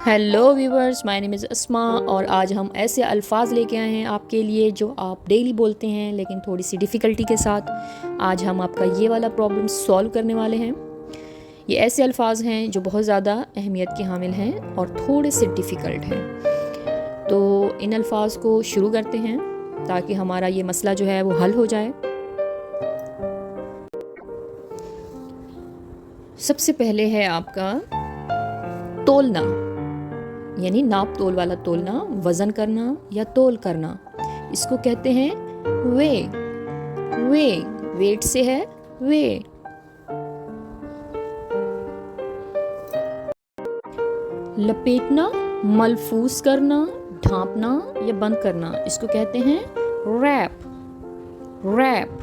Hello viewers, my name is Asma और आज हम ऐसे अल्फाज लेके आए हैं आपके लिए जो आप डेली बोलते हैं लेकिन थोड़ी सी डिफ़िकल्टी के साथ। आज हम आपका ये वाला प्रॉब्लम सॉल्व करने वाले हैं। ये ऐसे अल्फाज हैं जो बहुत ज़्यादा अहमियत के हामिल हैं और थोड़े से डिफ़िकल्ट हैं। तो इन अल्फाज को शुरू करते हैं ताकि हमारा ये मसला जो है वो हल हो जाए। सबसे पहले है आपका तोलना, यानी नाप तोल वाला तोलना, वज़न करना या तोल करना। इसको कहते हैं वे। वे वेट से है वे। लपेटना, मलफूस करना, ढांपना या बंद करना, इसको कहते हैं रैप। रैप।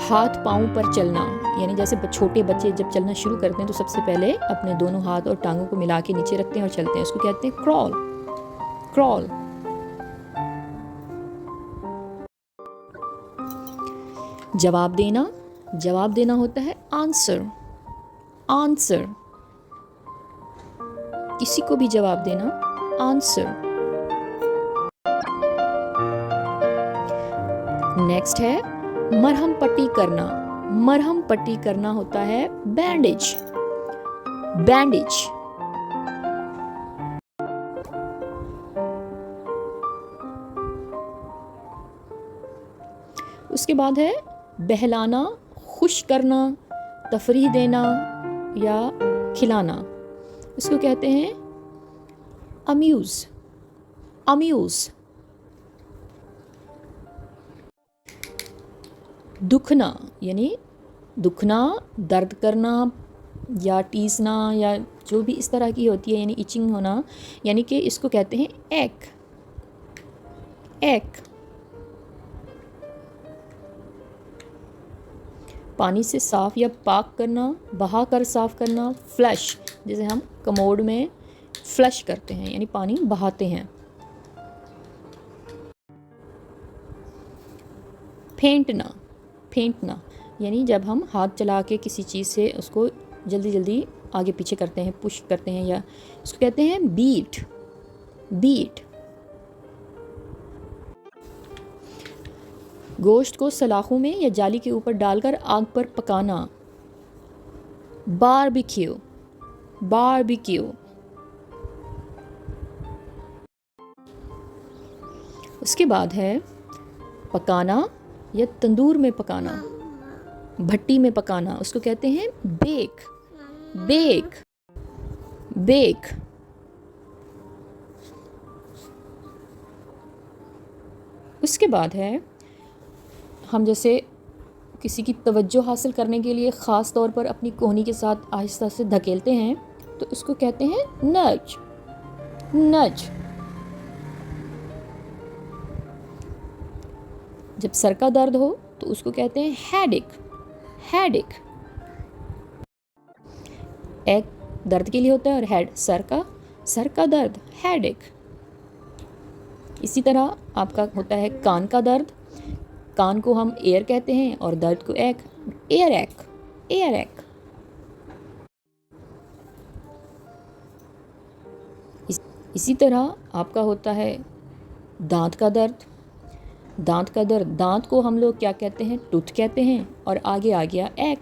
हाथ पाँव पर चलना, यानी जैसे छोटे बच्चे जब चलना शुरू करते हैं तो सबसे पहले अपने दोनों हाथ और टांगों को मिला के नीचे रखते हैं और चलते हैं, उसको कहते हैं क्रॉल। क्रॉल। जवाब देना, जवाब देना होता है आंसर। आंसर। किसी को भी जवाब देना, आंसर। नेक्स्ट है मरहम पट्टी करना। मरहम पट्टी करना होता है बैंडेज। बैंडेज। उसके बाद है बहलाना, खुश करना, तफरीह देना या खिलाना, उसको कहते हैं अम्यूज। अम्यूज। दुखना, यानी दुखना, दर्द करना या टीसना या जो भी इस तरह की होती है, यानी इचिंग होना, यानी कि इसको कहते हैं एक। एक। पानी से साफ या पाक करना, बहा कर साफ करना, फ्लश, जैसे हम कमोड में फ्लश करते हैं यानी पानी बहाते हैं। फेंटना। फेंटना यानी जब हम हाथ चला के किसी चीज़ से उसको जल्दी जल्दी आगे पीछे करते हैं, पुश करते हैं, या उसको कहते हैं बीट। बीट। गोश्त को सलाखों में या जाली के ऊपर डालकर आग पर पकाना, बारबेक्यू। बारबेक्यू। उसके बाद है पकाना या तंदूर में पकाना, भट्टी में पकाना, उसको कहते हैं बेक। बेक। बेक। उसके बाद है हम जैसे किसी की तवज्जो हासिल करने के लिए ख़ास तौर पर अपनी कोहनी के साथ आहिस्ता से धकेलते हैं तो उसको कहते हैं नज। नज। जब सर का दर्द हो तो उसको कहते हैं हेडेक। हेडेक। एक दर्द के लिए होता है और हेड सर का दर्द, हेडेक। इसी तरह आपका होता है कान का दर्द। कान को हम एयर कहते हैं और दर्द को एक, एयर एक। एयर एक। इसी तरह आपका होता है दांत का दर्द। दांत का दर्द, दांत को हम लोग क्या कहते हैं, टूथ कहते हैं, और आगे आ गया एक,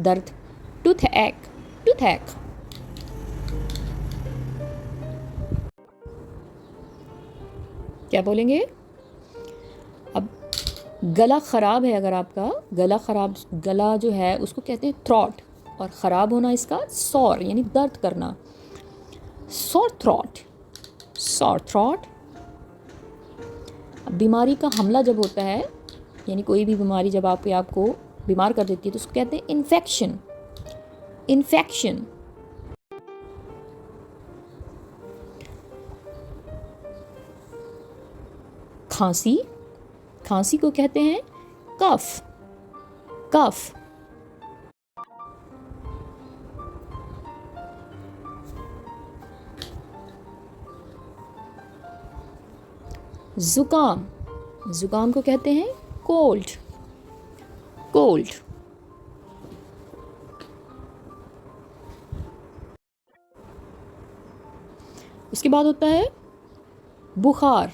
दर्द, टूथ एक। टूथ एक। क्या बोलेंगे? अब गला ख़राब है, अगर आपका गला ख़राब, गला जो है उसको कहते हैं थ्रॉट, और ख़राब होना इसका सॉर, यानी दर्द करना, सॉर थ्रॉट। Sorry throat. बीमारी का हमला जब होता है, यानी कोई भी बीमारी जब आपको बीमार कर देती है तो उसको कहते हैं इन्फेक्शन। इन्फेक्शन। खांसी। खांसी को कहते हैं कफ। कफ। ज़ुकाम। ज़ुकाम को कहते हैं कोल्ड। कोल्ड। उसके बाद होता है बुखार।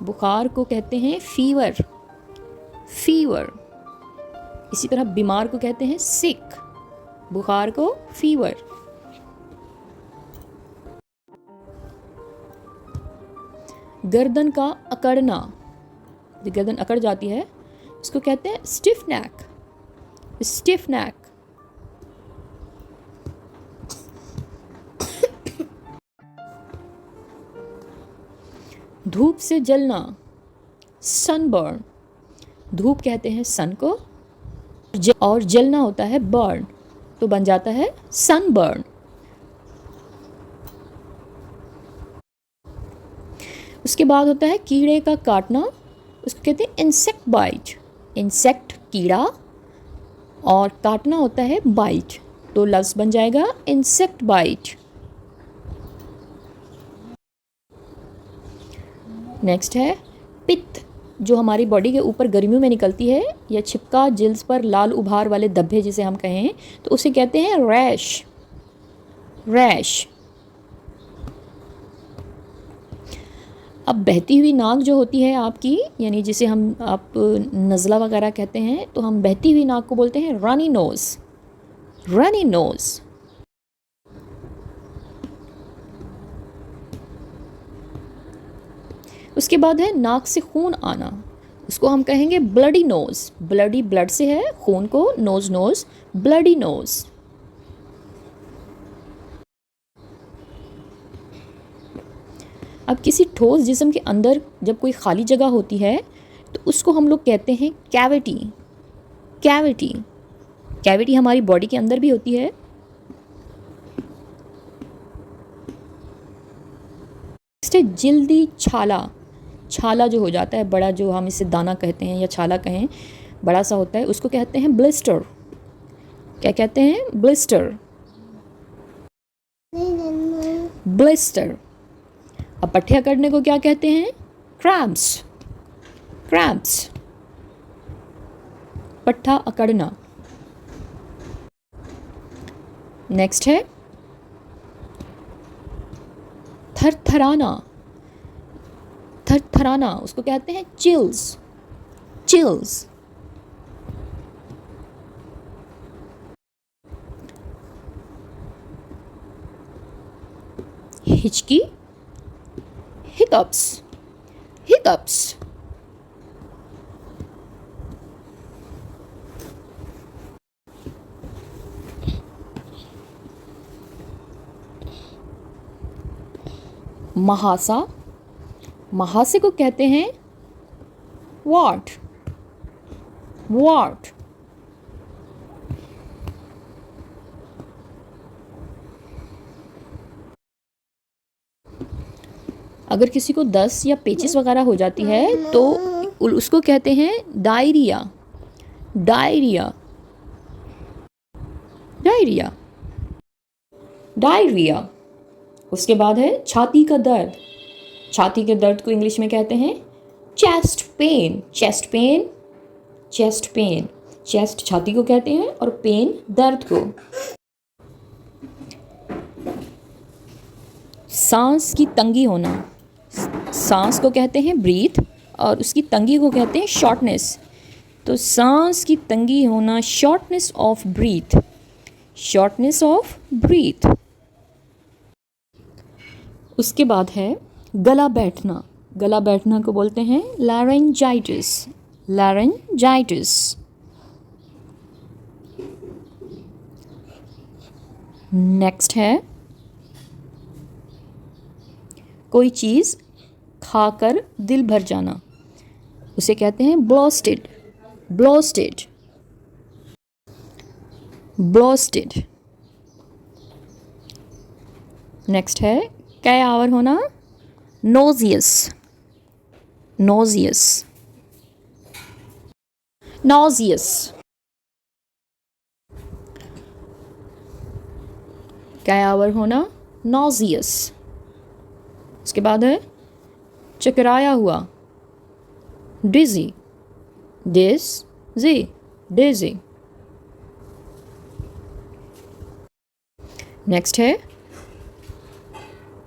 बुखार को कहते हैं फीवर, फीवर। इसी तरह बीमार को कहते हैं सिक, बुखार को फीवर। गर्दन का अकड़ना, गर्दन अकड़ जाती है, इसको कहते हैं स्टिफ नेक, स्टिफ नेक। धूप से जलना, सनबर्न। धूप कहते हैं सन को, और जलना होता है बर्न, तो बन जाता है सनबर्न। उसके बाद होता है कीड़े का काटना, उसको कहते हैं इंसेक्ट बाइट। इंसेक्ट कीड़ा, और काटना होता है बाइट, तो लफ्ज़ बन जाएगा इंसेक्ट बाइट। नेक्स्ट है पित्त, जो हमारी बॉडी के ऊपर गर्मियों में निकलती है, या छिपका जिल्स पर लाल उभार वाले धब्बे जिसे हम कहें, तो उसे कहते हैं रैश, रैश। अब बहती हुई नाक जो होती है आपकी, यानी जिसे आप नज़ला वगैरह कहते हैं, तो हम बहती हुई नाक को बोलते हैं रनी नोज़, रनी नोज़। उसके बाद है नाक से खून आना, उसको हम कहेंगे ब्लडी नोज़। ब्लडी ब्लड से है, खून को नोज़, नोज़, ब्लडी नोज़। अब किसी ठोस जिस्म के अंदर जब कोई खाली जगह होती है, तो उसको हम लोग कहते हैं कैविटी, कैविटी। कैविटी हमारी बॉडी के अंदर भी होती है। नेक्स्ट है जिल्दी छाला। छाला जो हो जाता है बड़ा, जो हम इसे दाना कहते हैं या छाला कहें, बड़ा सा होता है, उसको कहते हैं ब्लिस्टर। क्या कहते हैं? Blister, blister. अब पट्टियाँ करने को क्या कहते हैं? क्रैम्प्स, क्रैम्प्स, पट्टा अकड़ना। नेक्स्ट है थरथराना, थरथराना, उसको कहते हैं चिल्स, चिल्स। हिचकी, हिकअप्स, हिकअप्स। महासा, महासे को कहते हैं वॉट, वॉट। अगर किसी को दस्त या पेचिस वगैरह हो जाती है तो उसको कहते हैं डायरिया, डायरिया, डायरिया, डायरिया। उसके बाद है छाती का दर्द। छाती के दर्द को इंग्लिश में कहते हैं chest pain, chest pain, chest pain. Chest छाती को कहते हैं और पेन दर्द को। सांस की तंगी होना, सांस को कहते हैं ब्रीथ और उसकी तंगी को कहते हैं शॉर्टनेस। तो सांस की तंगी होना, shortness of breath, shortness of breath. उसके बाद है गला बैठना। गला बैठना को बोलते हैं लैरेंजाइटिस, लैरेंजाइटिस। नेक्स्ट है कोई चीज़ खाकर दिल भर जाना, उसे कहते हैं ब्लोस्टेड, ब्लोस्टेड, ब्लोस्टेड। नेक्स्ट है क्या आवर होना, नोजियस, नोजियस, नोजियस। क्या आवर होना, नोजियस। उसके बाद है चकराया हुआ, डिजी, डिज़ी, डिजी। नेक्स्ट है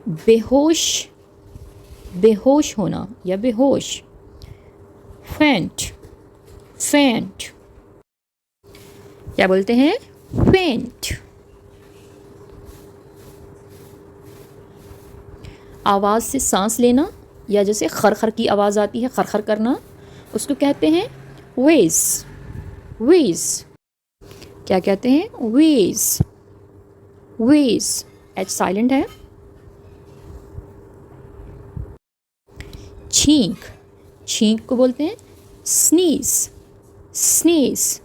बेहोश, बेहोश होना या बेहोश। फेंट, फेंट, क्या बोलते हैं? फेंट। आवाज़ से सांस लेना या जैसे खरखर की आवाज़ आती है, खरखर करना, उसको कहते हैं वेज, वेज। क्या कहते हैं? Veg, veg. एच साइलेंट है। छींक, छींक को बोलते हैं स्नीज, स्नीज।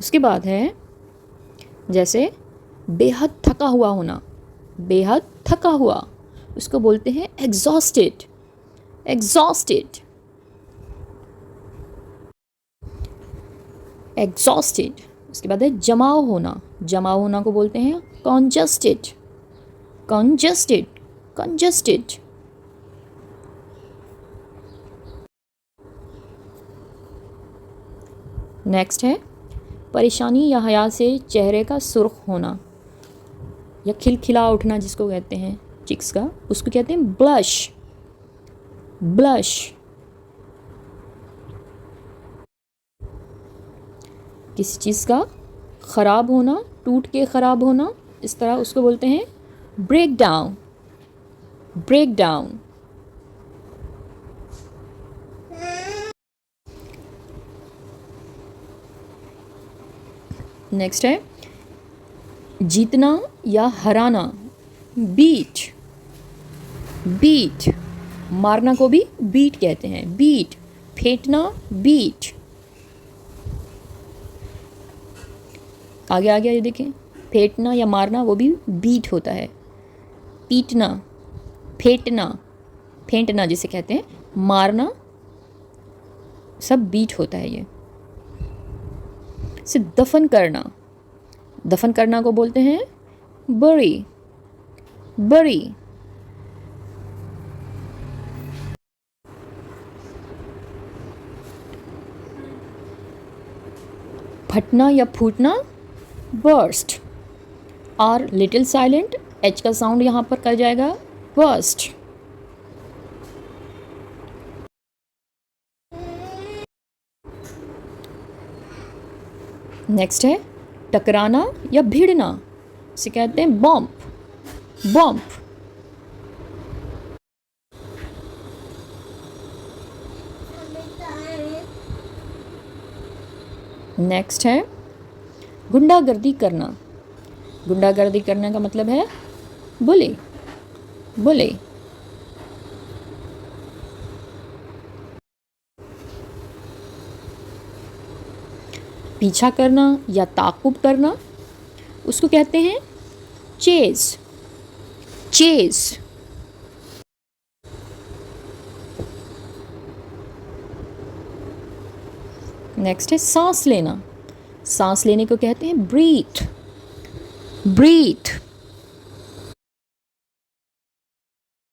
उसके बाद है जैसे बेहद थका हुआ होना, बेहद थका हुआ, उसको बोलते हैं एग्जॉस्टेड, एग्जॉस्टेड, एग्जॉस्टेड। उसके बाद है जमाव होना, जमाव होना को बोलते हैं कॉन्जस्टेड, कॉन्जस्टेड, कॉन्जस्टेड। नेक्स्ट है परेशानी या हया से चेहरे का सुर्ख होना या खिलखिला उठना, जिसको कहते हैं चिक्स का, उसको कहते हैं ब्लश, ब्लश। किसी चीज़ का ख़राब होना, टूट के ख़राब होना, इस तरह उसको बोलते हैं break down, break down. Next है जीतना या हराना, बीट, बीट। मारना को भी बीट कहते हैं, बीट, फेंटना, बीट। आगे आगे ये देखें, फेंटना या मारना वो भी बीट होता है। पीटना, फेंटना, फेंटना जिसे कहते हैं, मारना, सब बीट होता है ये। से दफन करना, दफन करना को बोलते हैं बरी, बरी। फटना या फूटना, burst. R little silent, H का साउंड यहाँ पर कर जाएगा बर्स्ट। नेक्स्ट है टकराना या भिड़ना, इसे कहते हैं बम्प, बम्प। नेक्स्ट है गुंडागर्दी करना, गुंडागर्दी करने का मतलब है बुली, बुली। पीछा करना या ताक़ुब करना, उसको कहते हैं चेज, चेज। नेक्स्ट है सांस लेना, सांस लेने को कहते हैं ब्रीथ, ब्रीथ।